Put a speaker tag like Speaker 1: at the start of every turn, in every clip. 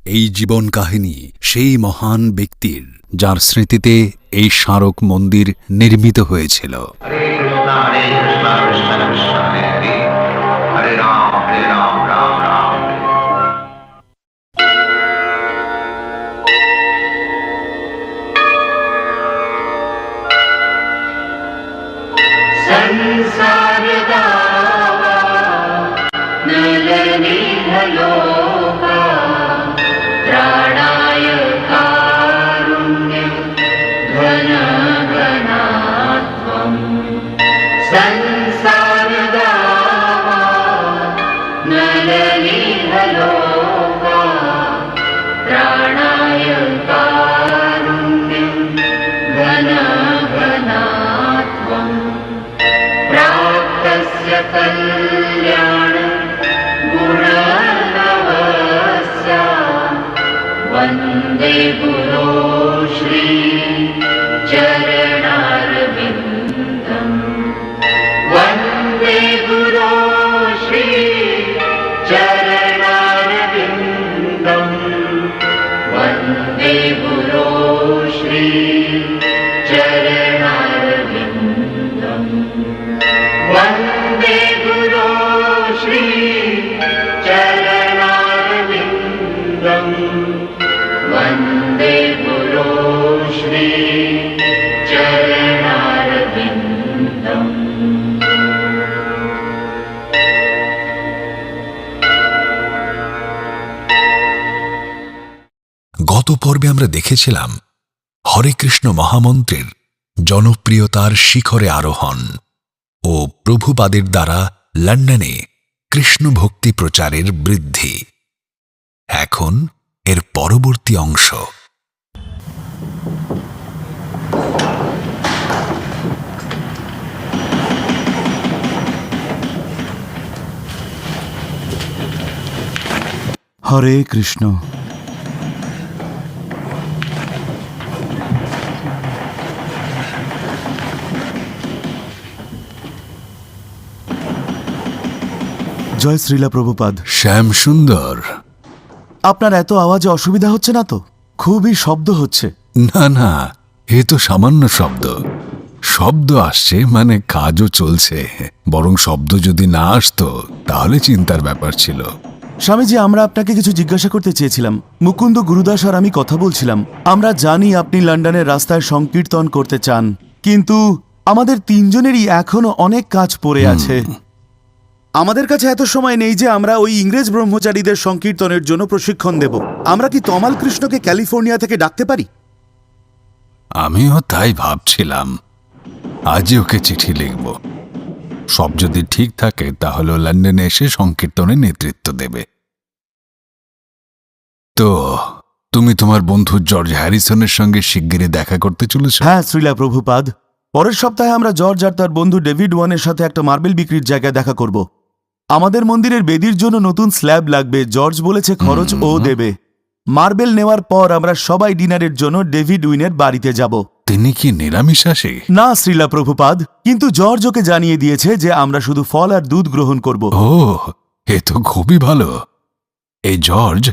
Speaker 1: এই জীবন কাহিনী সেই মহান ব্যক্তির, যার স্মৃতিতে এই স্মারক মন্দির নির্মিত হয়েছিল।
Speaker 2: वन्दे गुरो श्री चरणारविन्दम् वन्दे गुरो श्री चरणारविन्दम् वन्दे गुरो श्री चरणारविन्दम् वन्दे गुरो श्री चरणारविन्दम् वन्दे गुरो श्री चरणारविन्दम्।
Speaker 1: গত পর্বে আমরা দেখেছিলাম হরে কৃষ্ণ মহামন্ত্রের জনপ্রিয়তার শিখরে আরোহণ ও প্রভুপাদের দ্বারা লন্ডনে কৃষ্ণ ভক্তি প্রচারের বৃদ্ধি। এখন এর পরবর্তী অংশ।
Speaker 3: হরে কৃষ্ণ। জয় শ্রীলা প্রভুপাদ।
Speaker 1: শ্যাম সুন্দর,
Speaker 3: আপনার এত আওয়াজে অসুবিধা হচ্ছে না তো? খুবই শব্দ হচ্ছে।
Speaker 1: না না, এ তো সামান্য শব্দ। শব্দ আসছে মানে কাজও চলছে। বরং শব্দ যদি না আসতো তাহলে চিন্তার ব্যাপার ছিল।
Speaker 3: স্বামীজি, আমরা আপনাকে কিছু জিজ্ঞাসা করতে চেয়েছিলাম। মুকুন্দ গুরুদাস আর আমি কথা বলছিলাম। আমরা জানি আপনি লন্ডনের রাস্তায় সংকীর্তন করতে চান, কিন্তু আমাদের তিনজনেরই এখনো অনেক কাজ পড়ে আছে। আমাদের কাছে এত সময় নেই যে আমরা ওই ইংরেজ ব্রহ্মচারীদের সংকীর্তনের জন্য প্রশিক্ষণ দেব। আমরা কি তমাল কৃষ্ণকে ক্যালিফোর্নিয়া থেকে ডাকতে পারি?
Speaker 1: আমিও তাই ভাবছিলাম, আজই ওকে চিঠি লিখব। সব যদি ঠিক থাকে তাহলে লন্ডনে এসে সংকীর্তনের নেতৃত্ব দেবে। তো তুমি তোমার বন্ধু জর্জ হ্যারিসনের সঙ্গে শিগগিরই দেখা করতে চলেছ?
Speaker 3: হ্যাঁ শ্রীলা প্রভুপাদ, পরের সপ্তাহে আমরা জর্জ আর তার বন্ধু ডেভিড ওয়ানের সাথে একটা মার্বেল বিক্রির জায়গায় দেখা করব। আমাদের মন্দিরের বেদির জন্য নতুন স্ল্যাব লাগবে। জর্জ বলেছে খরচ ও দেবে। মার্বেল নেওয়ার পর আমরা সবাই ডিনারের জন্য ডেভিড উইনের বাড়িতে যাব।
Speaker 1: তিনি কি নিরামিষাশী?
Speaker 3: না শ্রীলা প্রভুপাদ, কিন্তু জর্জ ওকে জানিয়ে দিয়েছে যে আমরা শুধু ফল আর দুধ গ্রহণ করব।
Speaker 1: ও, এ তো খুবই ভালো। এই জর্জ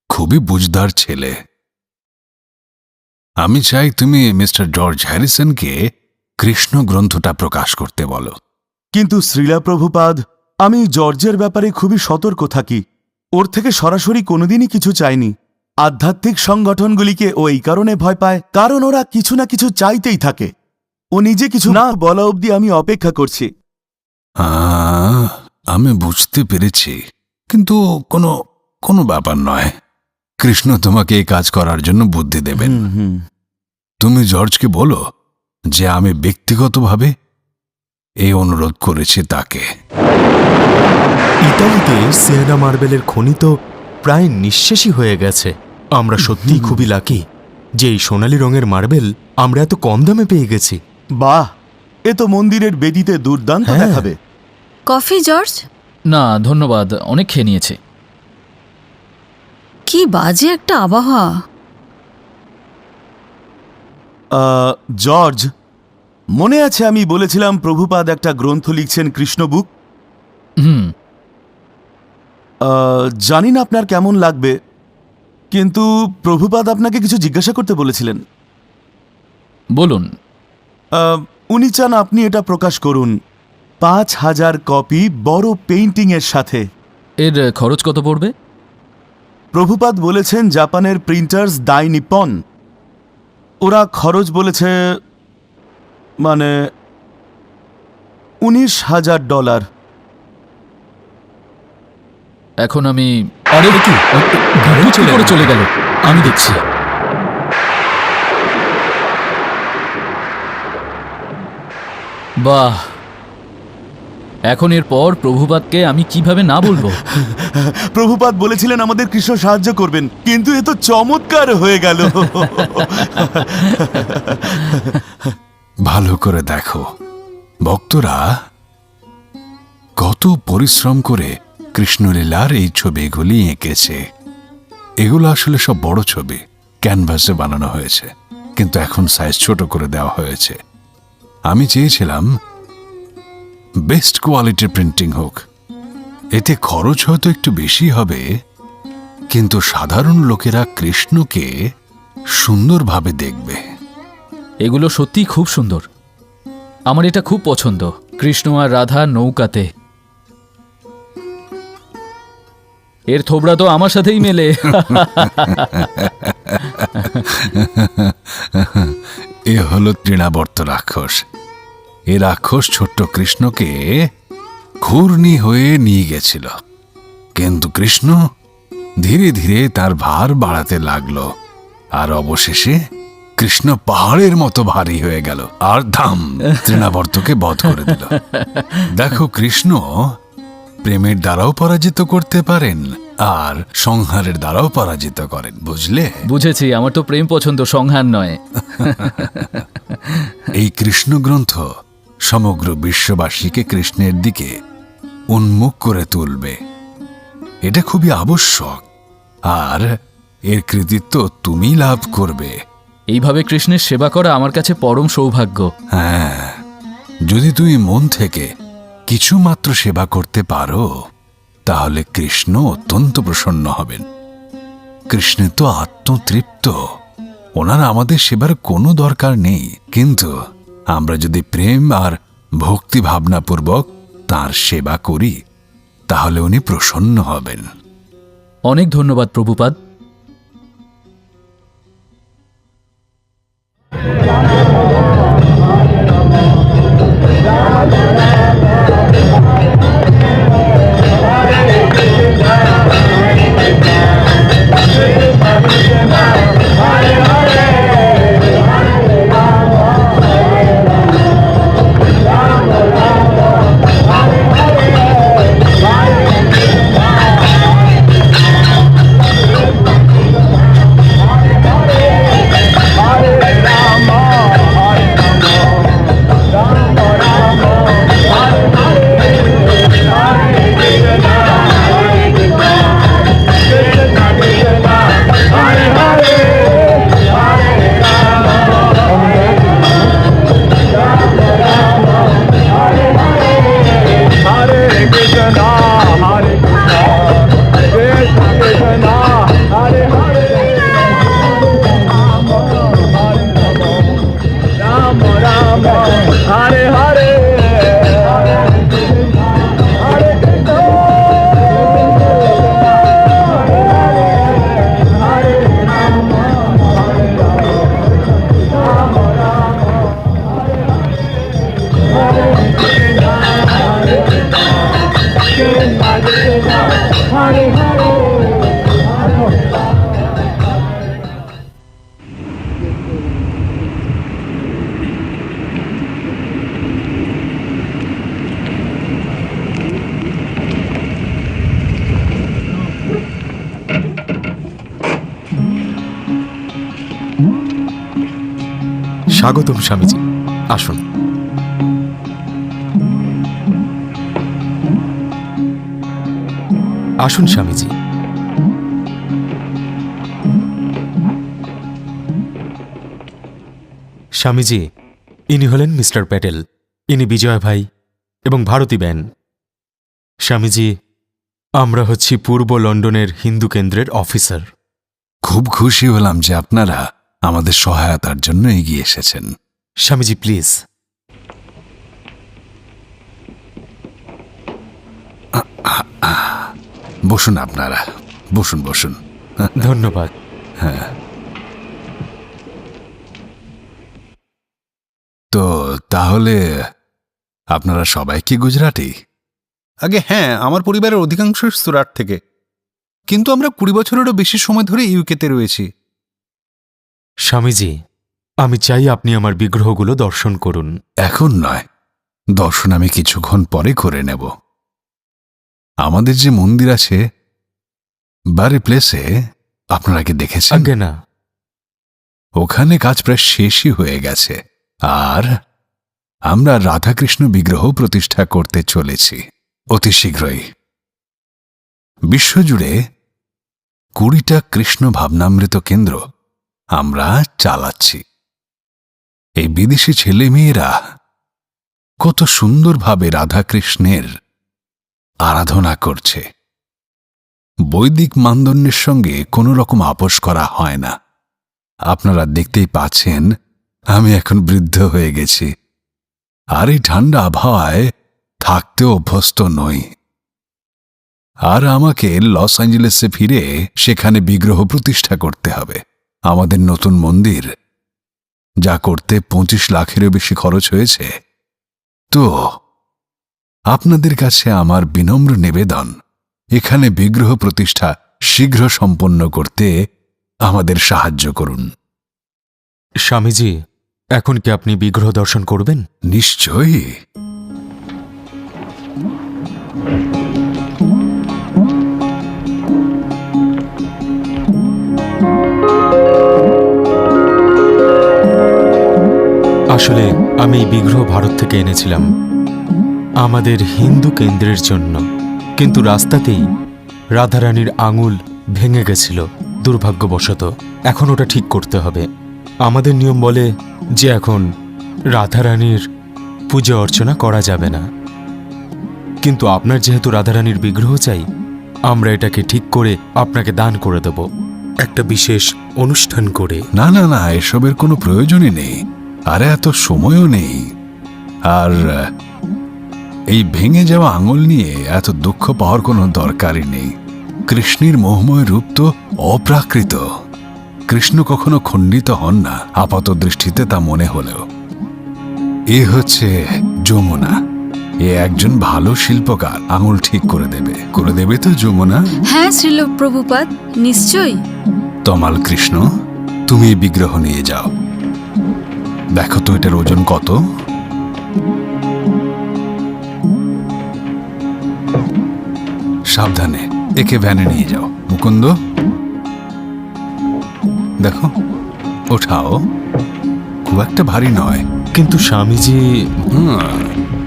Speaker 1: খুবই বুঝদার ছেলে। আমি চাই তুমি মিস্টার জর্জ হ্যারিসনকে কৃষ্ণ গ্রন্থটা প্রকাশ করতে বলো।
Speaker 3: কিন্তু শ্রীলা প্রভুপাদ, আমি জর্জের ব্যাপারে খুবই সতর্ক থাকি। ওর থেকে সরাসরি কোনোদিনই কিছু চাইনি। আধ্যাত্মিক সংগঠনগুলিকে ও এই কারণে ভয় পায় কারণ ওরা কিছু না কিছু চাইতেই থাকে। ও নিজে কিছু না বলা অবধি আমি অপেক্ষা করছি।
Speaker 1: আমি বুঝতে পেরেছি, কিন্তু কোনো ব্যাপার নয়। কৃষ্ণ তোমাকে এই কাজ করার জন্য বুদ্ধি দেবেন। তুমি জর্জকে বলো যে আমি ব্যক্তিগতভাবে এই অনুরোধ করেছি তাকে।
Speaker 4: ইতালিতে সিয়েনা মার্বেলের খনি তো প্রায় নিঃশেষই হয়ে গেছে। আমরা সত্যিই খুবই লাকি যে এই সোনালী রঙের মার্বেল আমরা এত কম দামে পেয়ে গেছি।
Speaker 3: বাহ, এ তো মন্দিরের বেদিতে দুর্দান্ত দেখাবে।
Speaker 5: Coffee George?
Speaker 6: না ধন্যবাদ, অনেক খেয়ে নিয়েছে।
Speaker 5: কি বাজে একটা আবহাওয়া।
Speaker 3: জর্জ, মনে আছে আমি বলেছিলাম প্রভুপাদ একটা গ্রন্থ লিখছেন কৃষ্ণ বুক? জানি না আপনার কেমন লাগবে, কিন্তু প্রভুপাদ আপনাকে কিছু জিজ্ঞাসা করতে বলেছিলেন।
Speaker 6: বলুন।
Speaker 3: উনি চান আপনি এটা প্রকাশ করুন 5,000 কপি বড় পেইন্টিং এর সাথে।
Speaker 6: এর খরচ কত পড়বে?
Speaker 3: প্রভুপাদ বলেছেন জাপানের প্রিন্টার্স দাই নিপন, ওরা খরচ বলেছে মানে $19,000।
Speaker 6: এখন আমি আরে কি গাড়ি চলে গেল, আমি দেখছি। বাহ, এখন এরপর প্রভুপাদকে আমি কিভাবে না বলবো?
Speaker 3: প্রভুপাদ বলেছিলেন আমাদের কৃষ্ণ সাহায্য করবেন, কিন্তু এ তো চমৎকার হয়ে গেল।
Speaker 1: ভালো করে দেখো, ভক্তরা কত পরিশ্রম করে কৃষ্ণলীলার এই ছবিগুলি এঁকেছে। এগুলো আসলে সব বড় ছবি, ক্যানভাসে বানানো হয়েছে, কিন্তু এখন সাইজ ছোট করে দেওয়া হয়েছে। আমি চেয়েছিলাম বেস্ট কোয়ালিটির প্রিন্টিং হোক। এতে খরচ হয়তো একটু বেশি হবে, কিন্তু সাধারণ লোকেরা কৃষ্ণকে সুন্দরভাবে দেখবে।
Speaker 6: এগুলো সত্যিই খুব সুন্দর, আমার এটা খুব পছন্দ। কৃষ্ণ আর রাধা নৌকাতে, এর থোবড়া তো আমার সাথেই মেলে।
Speaker 1: এ হলো তৃণাবর্ত রাক্ষস। এ রাক্ষস ছোট্ট কৃষ্ণকে ঘূর্ণি হয়ে নিয়ে গেছিল, কিন্তু কৃষ্ণ ধীরে ধীরে তার ভার বাড়াতে লাগলো, আর অবশেষে কৃষ্ণ পাহাড়ের মতো ভারী হয়ে গেল আর ধাম তৃণাবর্তকে বধ করে দিল। দেখো, কৃষ্ণ প্রেমের দ্বারাও পরাজিত করতে পারেন আর সংহারের দ্বারাও পরাজিত করেন, বুঝলে?
Speaker 6: বুঝেছি, আমার তো প্রেম পছন্দ, সংহার নয়।
Speaker 1: এই কৃষ্ণ গ্রন্থ সমগ্র বিশ্ববাসীকে কৃষ্ণের দিকে উন্মুখ করে তুলবে। এটা খুবই আবশ্যক, আর এর কৃতিত্ব তুমি লাভ করবে।
Speaker 6: এইভাবে কৃষ্ণের সেবা করা আমার কাছে পরম সৌভাগ্য।
Speaker 1: হ্যাঁ, যদি তুমি মন থেকে কিছু মাত্র সেবা করতে পারো, তাহলে কৃষ্ণ অত্যন্ত প্রসন্ন হবেন। কৃষ্ণ তো আত্মতৃপ্ত, ওনার আমাদের সেবার কোনো দরকার নেই। কিন্তু আমরা যদি প্রেম আর ভক্তি ভাবনাপূর্বক তাঁর সেবা করি, তাহলে উনি প্রসন্ন হবেন।
Speaker 6: অনেক ধন্যবাদ প্রভুপাদ।
Speaker 4: স্বাগতম স্বামীজি, আসুন। আসুন স্বামীজি। স্বামীজি, ইনি হলেন মিস্টার প্যাটেল, ইনি বিজয় ভাই এবং ভারতী বেন। স্বামীজি, আমরা হচ্ছি পূর্ব লন্ডনের হিন্দু কেন্দ্রের অফিসার।
Speaker 1: খুব খুশি হলাম যে আপনারা আমাদের সহায়তার জন্য এগিয়ে এসেছেন।
Speaker 4: স্বামীজি প্লিজ।
Speaker 1: বসুন আপনারা, বসুন বসুন।
Speaker 4: ধন্যবাদ।
Speaker 1: তো তাহলে আপনারা সবাই কি গুজরাটি?
Speaker 7: আগে হ্যাঁ, আমার পরিবারের অধিকাংশ সুরাট থেকে, কিন্তু আমরা 20 বছরেরও বেশি সময় ধরে ইউকেতে রয়েছি।
Speaker 4: স্বামীজি, আমি চাই আপনি আমার বিগ্রহগুলো দর্শন করুন।
Speaker 1: এখন নয়, দর্শন আমি কিছুক্ষণ পরে করে নেব। আমাদের যে মন্দির আছে বারে প্লেসে, আপনারা কি দেখেছেন?
Speaker 4: আজ্ঞে না।
Speaker 1: ওখানে কাজ প্রায় শেষই হয়ে গেছে, আর আমরা রাধাকৃষ্ণ বিগ্রহ প্রতিষ্ঠা করতে চলেছি অতি শীঘ্রই। বিশ্বজুড়ে 20টা কৃষ্ণ ভাবনামৃত কেন্দ্র আমরা চালাচ্ছি। এই বিদেশি ছেলে মেয়েরা কত সুন্দরভাবে রাধাকৃষ্ণের আরাধনা করছে। বৈদিক মানদণ্ডের সঙ্গে কোনো রকম আপোষ করা হয় না। আপনারা দেখতেই পাচ্ছেন আমি এখন বৃদ্ধ হয়ে গেছি, আর এই ঠান্ডা আবহাওয়ায় থাকতে অভ্যস্ত নই। আর আমাকে লস অ্যাঞ্জেলেসে ফিরে সেখানে বিগ্রহ প্রতিষ্ঠা করতে হবে। আমাদের নতুন মন্দির যা করতে 25 লাখেরও বেশি খরচ হয়েছে। তো আপনাদের কাছে আমার বিনম্র নিবেদন, এখানে বিগ্রহ প্রতিষ্ঠা শীঘ্র সম্পন্ন করতে আমাদের সাহায্য করুন।
Speaker 4: স্বামীজি, এখন কি আপনি বিগ্রহ দর্শন করবেন?
Speaker 1: নিশ্চয়ই।
Speaker 4: আসলে আমি এই বিগ্রহ ভারত থেকে এনেছিলাম আমাদের হিন্দু কেন্দ্রের জন্য, কিন্তু রাস্তাতেই রাধারানীর আঙুল ভেঙে গেছিল দুর্ভাগ্যবশত। এখন ওটা ঠিক করতে হবে। আমাদের নিয়ম বলে যে এখন রাধারানীর পূজা অর্চনা করা যাবে না, কিন্তু আপনার যেহেতু রাধারানীর বিগ্রহ চাই, আমরা এটাকে ঠিক করে আপনাকে দান করে দেব একটা বিশেষ অনুষ্ঠান করে।
Speaker 1: না না না, এসবের কোনো প্রয়োজনই নেই, আর এত সময়ও নেই। আর এই ভেঙে যাওয়া আঙুল নিয়ে এত দুঃখ পাওয়ার কোনো দরকারই নেই। কৃষ্ণের মোহময় রূপ তো অপ্রাকৃত। কৃষ্ণ কখনো খণ্ডিত হন না, আপাত দৃষ্টিতে তা মনে হলেও। এ হচ্ছে যমুনা। এ একজন ভালো শিল্পকার, আঙুল ঠিক করে দেবে তো যমুনা?
Speaker 5: হ্যাঁ শ্রীল প্রভুপাদ, নিশ্চয়ই।
Speaker 1: তমাল কৃষ্ণ, তুমি এই বিগ্রহ নিয়ে যাও। দেখো তো এটার ওজন কত। সাবধানে একে ভ্যানে নিয়ে যাও। মুকুন্দ, দেখো, ওঠাও। খুব একটা ভারী নয়।
Speaker 4: কিন্তু স্বামীজি,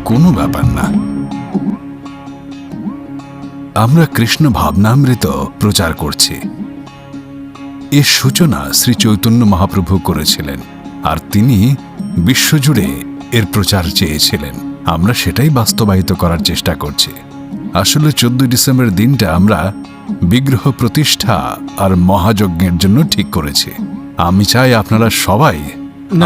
Speaker 1: কোনো ব্যাপার না। আমরা কৃষ্ণ ভাবনামৃত প্রচার করছি। এর সূচনা শ্রী চৈতন্য মহাপ্রভু করেছিলেন, আর তিনি বিশ্বজুড়ে এর প্রচার চেয়েছিলেন। আমরা সেটাই বাস্তবায়িত করার চেষ্টা করছি। আসলে 14 ডিসেম্বর দিনটা আমরা বিগ্রহ প্রতিষ্ঠা আর মহাযজ্ঞের জন্য ঠিক করেছি। আমি চাই আপনারা সবাই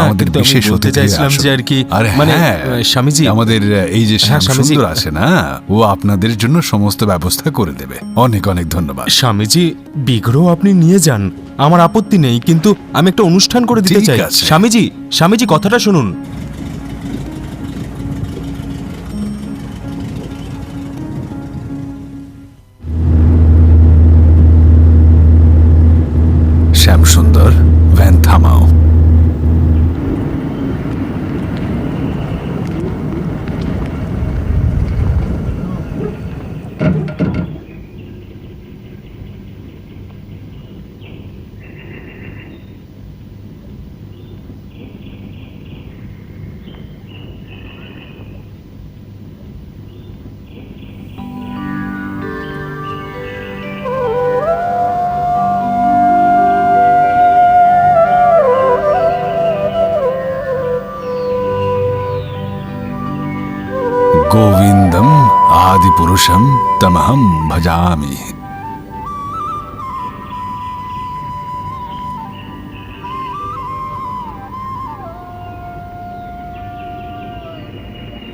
Speaker 1: আমাদের
Speaker 4: কিন্তু আমি
Speaker 1: বিশেষ
Speaker 4: বলতে
Speaker 1: অতিথি
Speaker 4: চাইছিলাম
Speaker 1: আসুন।
Speaker 4: যে আর কি,
Speaker 1: আরে
Speaker 4: মানে,
Speaker 1: হ্যাঁ,
Speaker 4: স্বামীজি,
Speaker 1: আমাদের এই যে
Speaker 4: হ্যাঁ, স্বামীজি,
Speaker 1: সুন্দর আছে না, ও আপনাদের জন্য সমস্ত ব্যবস্থা করে দেবে। অনেক অনেক ধন্যবাদ।
Speaker 4: স্বামীজি, বিগ্রহ আপনি নিয়ে যান, আমার আপত্তি নেই, কিন্তু আমি একটা অনুষ্ঠান করে দিতে
Speaker 1: ঠিক
Speaker 4: চাই।
Speaker 1: আছে।
Speaker 4: স্বামীজি কথাটা শুনুন।
Speaker 1: শ্যামসুন্দর, ভ্যান থামাও। গোবিন্দম আদিপুরুষম তমহম ভজামি।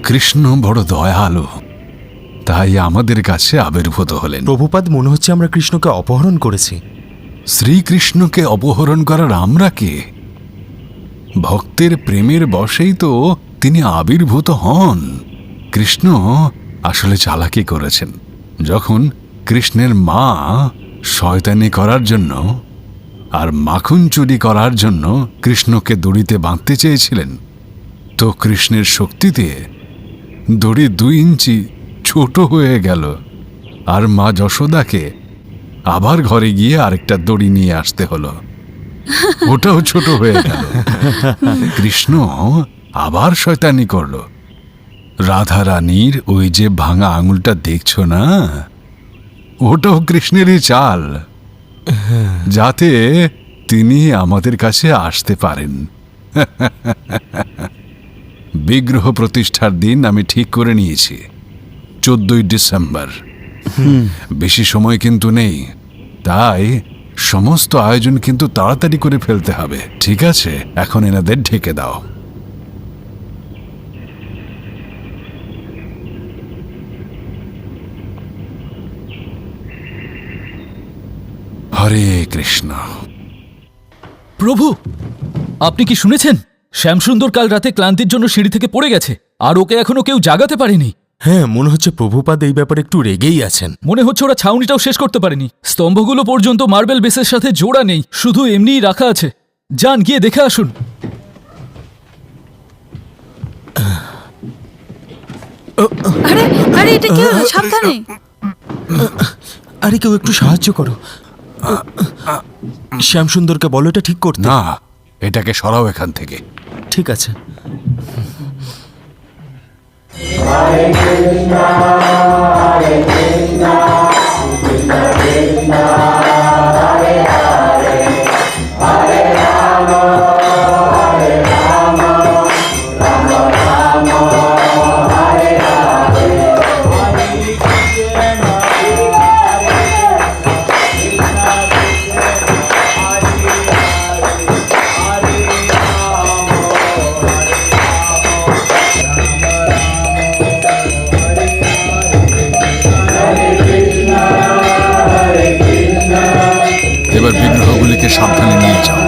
Speaker 1: কৃষ্ণ বড় দয়ালু, তাই আমাদের কাছে আবির্ভূত হলেন।
Speaker 4: প্রভুপাদ, মনে হচ্ছে আমরা কৃষ্ণকে অপহরণ করেছি।
Speaker 1: শ্রীকৃষ্ণকে অপহরণ করার আমরা কে? ভক্তের প্রেমের বশেই তো তিনি আবির্ভূত হন। কৃষ্ণ আসলে চালাকি করেছেন। যখন কৃষ্ণের মা শয়তানি করার জন্য আর মাখন চুরি করার জন্য কৃষ্ণকে দড়িতে বাঁধতে চেয়েছিলেন, তো কৃষ্ণের শক্তিতে দড়ি 2 ইঞ্চি ছোট হয়ে গেল, আর মা যশোদাকে আবার ঘরে গিয়ে আরেকটা দড়ি নিয়ে আসতে হলো, ওটাও ছোট হয়ে গেল। কৃষ্ণ আবার শয়তানি করল। রাধা রানীর ওই যে ভাঙা আঙুলটা দেখছো না, ওটাও কৃষ্ণেরই চাল, যাতে তিনি আমাদের কাছে আসতে পারেন। বিগ্রহ প্রতিষ্ঠার দিন আমি ঠিক করে নিয়েছি, 14ই ডিসেম্বর। বেশি সময় কিন্তু নেই, তাই সমস্ত আয়োজন কিন্তু তাড়াতাড়ি করে ফেলতে হবে। ঠিক আছে, এখন এনাদের ঢেকে দাও। হরে কৃষ্ণ।
Speaker 6: প্রভু, আপনি কি শুনেছেন? শ্যামসুন্দর কাল রাতে ক্লান্তির জন্য সিঁড়ি থেকে পড়ে গেছে, আর ওকে এখনো কেউ জাগাতে পারেনি।
Speaker 4: হ্যাঁ, মনে হচ্ছে প্রভুপাদ এই ব্যাপারে একটু রেগেই আছেন।
Speaker 6: মনে হচ্ছে ওরা ছাউনিটাও শেষ করতে পারেনি। স্তম্ভগুলো পর্যন্ত মার্বেল বেসের সাথে জোড়া নেই, শুধু এমনিই রাখা আছে। যান, গিয়ে দেখে আসুন।
Speaker 5: আরে আরে, এটা কি হলো? সাবধানে।
Speaker 4: আরে কেউ একটু সাহায্য করো। শ্যামসুন্দরকে বলো এটা ঠিক করতে।
Speaker 1: না, এটাকে সরাও এখান থেকে।
Speaker 4: ঠিক আছে।
Speaker 1: এবার বিগ্রহগুলিকে সাবধানে নিয়ে যাও।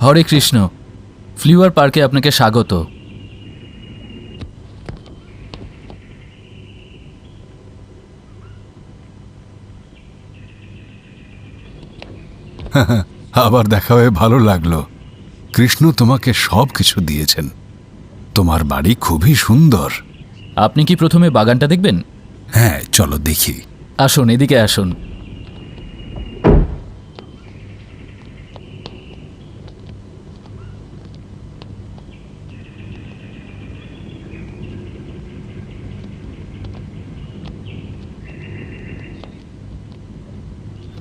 Speaker 6: হরে কৃষ্ণ, ফ্লিওয়ার পার্কে আপনাকে স্বাগত।
Speaker 1: আবার দেখা হয়ে ভালো লাগলো। কৃষ্ণ তোমাকে সব কিছু দিয়েছেন। তোমার বাড়ি খুবই সুন্দর।
Speaker 6: আপনি কি প্রথমে বাগানটা দেখবেন?
Speaker 1: হ্যাঁ, চলো দেখি।
Speaker 6: আসুন, এদিকে আসুন।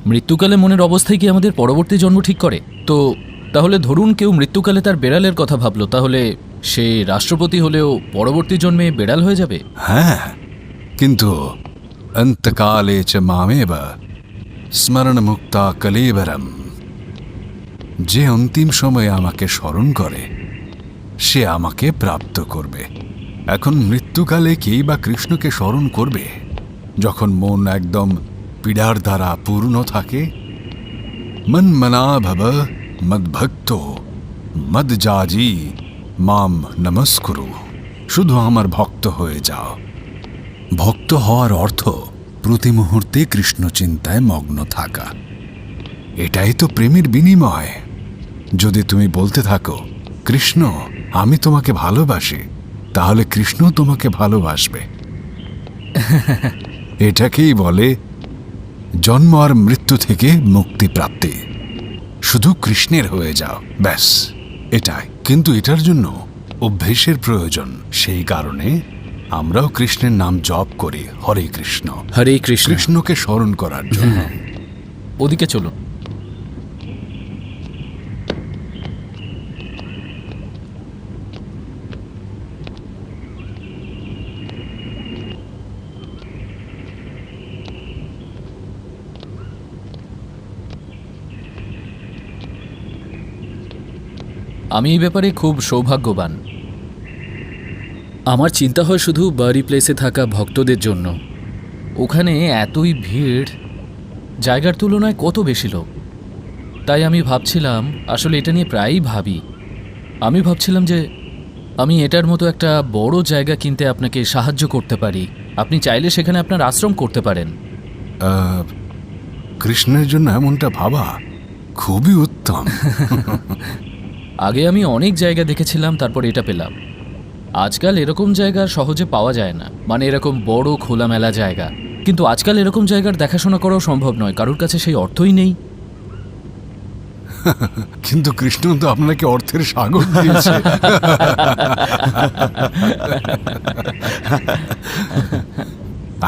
Speaker 6: মৃত্যুকালে মনের অবস্থায় কি আমাদের পরবর্তী জন্ম ঠিক করে? তো তাহলে ধরুন কেউ মৃত্যুকালে তার বেড়ালের কথা ভাবলো, তাহলে সে রাষ্ট্রপতি হলেও পরবর্তী জন্মে বেড়াল হয়ে যাবে?
Speaker 1: হ্যাঁ, কিন্তু অন্তকালে চ মামেব স্মরণ মুক্তা কলেবরম। যে অন্তিম সময়ে আমাকে স্মরণ করে সে আমাকে প্রাপ্ত করবে। এখন মৃত্যুকালে কেই বা কৃষ্ণকে স্মরণ করবে যখন মন একদম পীড়ার দ্বারা পূর্ণ থাকে? মন মনা ভব মদ্ভক্ত মদজাজি মাম নমস্কুরু। শুধু আমার ভক্ত হয়ে যাও। ভক্ত হওয়ার অর্থ প্রতি মুহূর্তে কৃষ্ণ চিন্তায় মগ্ন থাকা। এটাই তো প্রেমের বিনিময়। যদি তুমি বলতে থাকো কৃষ্ণ আমি তোমাকে ভালোবাসি, তাহলে কৃষ্ণ তোমাকে ভালোবাসবে। এটাকেই বলে জন্ম আর মৃত্যু থেকে মুক্তি প্রাপ্তি। শুধু কৃষ্ণের হয়ে যাও, ব্যাস এটাই। কিন্তু এটার জন্য অভ্যেসের প্রয়োজন। সেই কারণে আমরাও কৃষ্ণের নাম জপ করি, হরে কৃষ্ণ।
Speaker 6: হরে কৃষ্ণ।
Speaker 1: কৃষ্ণকে স্মরণ করার জন্য।
Speaker 6: ওদিকে চলুন। আমি এই ব্যাপারে খুব সৌভাগ্যবান। আমার চিন্তা হয় শুধু বাড়ি প্লেসে থাকা ভক্তদের জন্য। ওখানে এতই ভিড়, জায়গার তুলনায় কত বেশি লোক। তাই আমি ভাবছিলাম, আসলে এটা নিয়ে প্রায়ই ভাবি, আমি ভাবছিলাম যে আমি এটার মতো একটা বড় জায়গা কিনতে আপনাকে সাহায্য করতে পারি। আপনি চাইলে সেখানে আপনার আশ্রম করতে পারেন।
Speaker 1: কৃষ্ণের জন্য এমনটা ভাবা খুবই উত্তম।
Speaker 6: আগে আমি অনেক জায়গা দেখেছিলাম, তারপর এটা পেলাম। আজকাল এরকম জায়গা সহজে পাওয়া যায় না, মানে এরকম বড় খোলামেলা জায়গা। কিন্তু আজকাল এরকম জায়গার দেখাশোনা করাও সম্ভব নয়, কারোর কাছে সেই অর্থই নেই।
Speaker 1: কিন্তু কৃষ্ণ তো আপনাকে অর্থের সাগর দিয়েছে।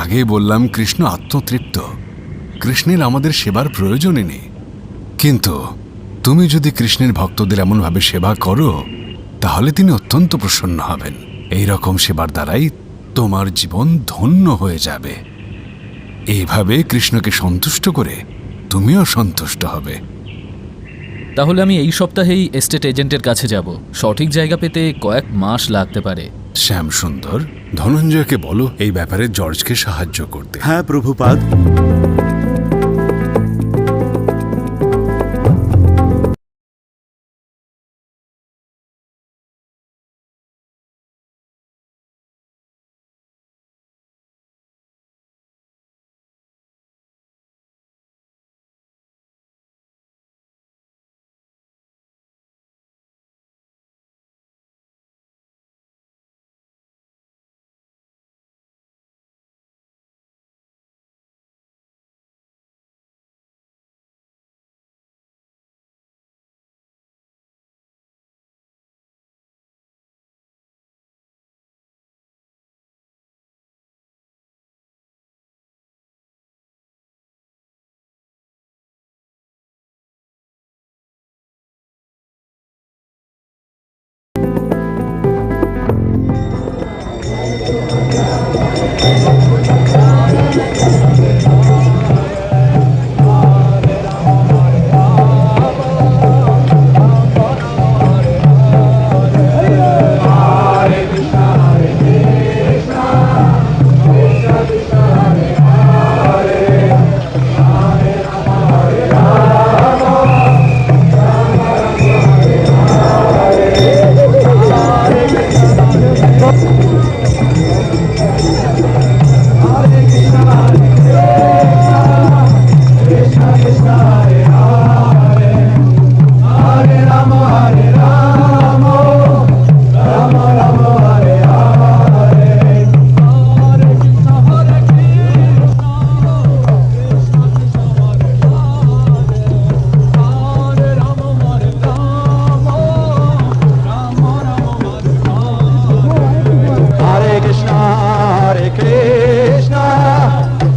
Speaker 1: আগে বললাম কৃষ্ণ আত্মতৃপ্ত, কৃষ্ণের আমাদের সেবার প্রয়োজনই নেই। কিন্তু তুমি যদি কৃষ্ণের ভক্তদের এমনভাবে সেবা করো তাহলে তিনি অত্যন্ত প্রসন্ন হবেন। এই রকম সেবার দ্বারাই তোমার জীবন ধন্য হয়ে যাবে। এইভাবে কৃষ্ণকে সন্তুষ্ট করে তুমিও সন্তুষ্ট হবে।
Speaker 6: তাহলে আমি এই সপ্তাহেই এস্টেট এজেন্টের কাছে যাব। সঠিক জায়গা পেতে কয়েক মাস লাগতে পারে।
Speaker 1: শ্যাম সুন্দর, ধনঞ্জয়কে বলো এই ব্যাপারে জর্জকে সাহায্য করতে।
Speaker 3: হ্যাঁ Prabhupada.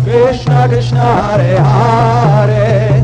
Speaker 8: Krishna Krishna Hare Hare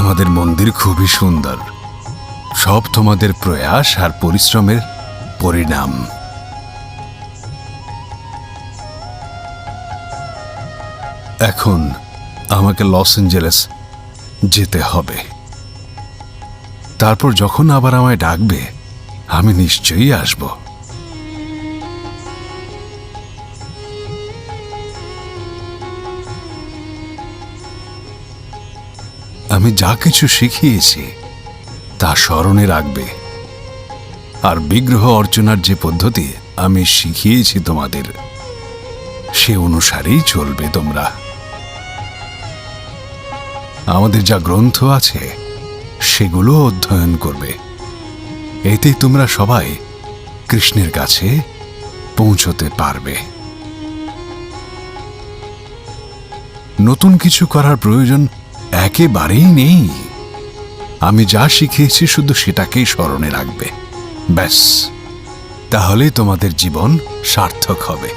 Speaker 1: তোমাদের মন্দির খুবই সুন্দর, সব তোমাদের প্রয়াস আর পরিশ্রমের পরিণাম। এখন আমাকে লস অ্যাঞ্জেলেস যেতে হবে। তারপর যখন আবার আমায় ডাকবে আমি নিশ্চয়ই আসব। আমি যা কিছু শিখিয়েছি তা স্মরণে রাখবে, আর বিগ্রহ অর্চনার যে পদ্ধতি আমি শিখিয়েছি তোমাদের সে অনুসারেই চলবে তোমরা। আমাদের যা গ্রন্থ আছে সেগুলো অধ্যয়ন করবে, এতেই তোমরা সবাই কৃষ্ণের কাছে পৌঁছতে পারবে। নতুন কিছু করার প্রয়োজন একেবারেই নেই। আমি যা শিখিয়েছি শুধু সেটাকেই স্মরণে রাখবে, ব্যাস, তাহলে তোমাদের জীবন সার্থক হবে।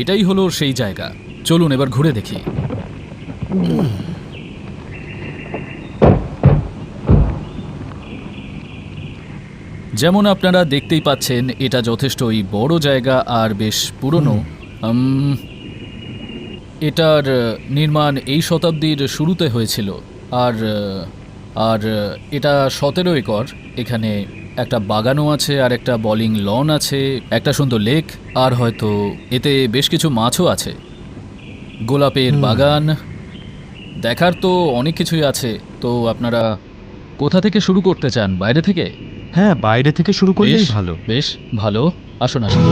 Speaker 6: এটাই হলো সেই জায়গা। চলুন এবার ঘুরে দেখি। যেমন আপনারা দেখতেই পাচ্ছেন, এটা যথেষ্টই বড় জায়গা আর বেশ পুরনো। এটার নির্মাণ এই শতাব্দীর শুরুতে হয়েছিল। আর আর এটা 17 একর। এখানে একটা বাগানও আছে, আর একটা বোলিং লন আছে, একটা সুন্দর লেক, আর হয়তো এতে বেশ কিছু মাছও আছে। গোলাপের বাগান, দেখার তো অনেক কিছুই আছে। তো আপনারা কোথা থেকে শুরু করতে চান? বাইরে থেকে?
Speaker 4: হ্যাঁ, বাইরে থেকে শুরু করলেই
Speaker 6: বেশ,
Speaker 4: ভালো।
Speaker 6: বেশ ভালো, আসুন আসুন।